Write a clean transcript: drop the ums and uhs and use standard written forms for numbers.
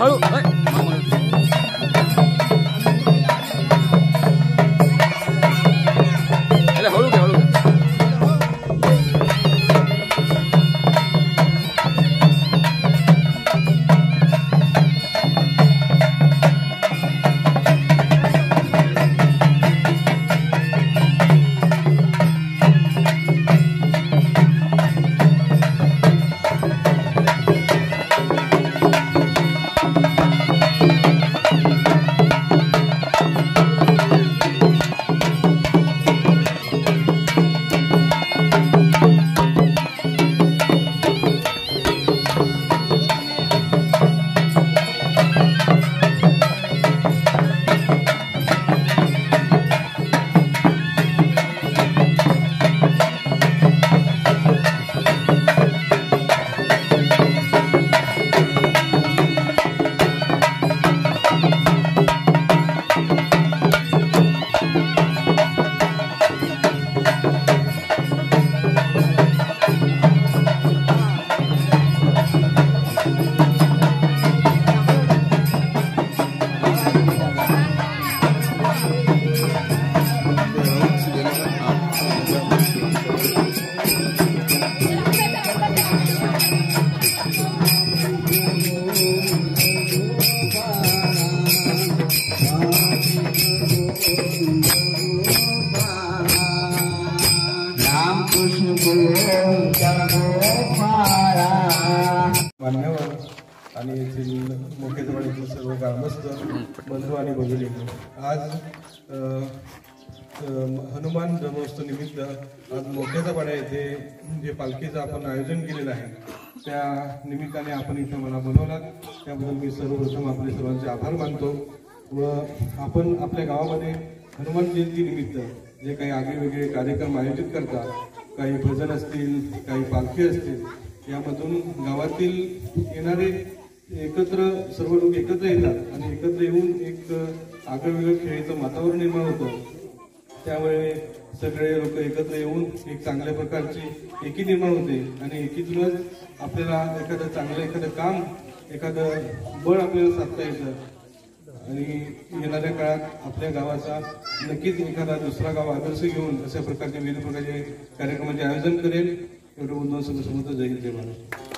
हळू हळू घे हळू मान्यवर आणि येथील मोठेजवाडीतील सर्व ग्रामस्थ बंधू आणि भगिनी, आज हनुमान जन्मोत्सव निमित्त आज मोठेजवाडा येथे जे पालखीचं आपण आयोजन केलेलं आहे त्या निमित्ताने आपण इथं मला बोलवलात, त्याबद्दल मी सर्वप्रथम आपले सर्वांचे आभार मानतो. व आपण आपल्या गावामध्ये हनुमान जयंती निमित्त जे काही आगळेवेगळे कार्यक्रम आयोजित करतात, काही भजन असतील, काही पालखी असतील, यामधून गावातील येणारे एकत्र सर्व लोक एकत्र येतात आणि एकत्र येऊन एक आगळेवेगळं खेळीचं वातावरण निर्माण होतं. त्यामुळे सगळे लोक एकत्र येऊन एक चांगल्या प्रकारची एकी निर्माण होते आणि एकीतूनच आपल्याला एखादं काम एखादं बळ आपल्याला साधता येतं आणि येणाऱ्या काळात आपल्या गावाचा नक्कीच एखादा दुसरा गाव आदर्श घेऊन अशा प्रकारचे विविध प्रकारचे कार्यक्रमाचे आयोजन करेल. एवढं बोलून समोर जय हिंद जय महाराष्ट्र.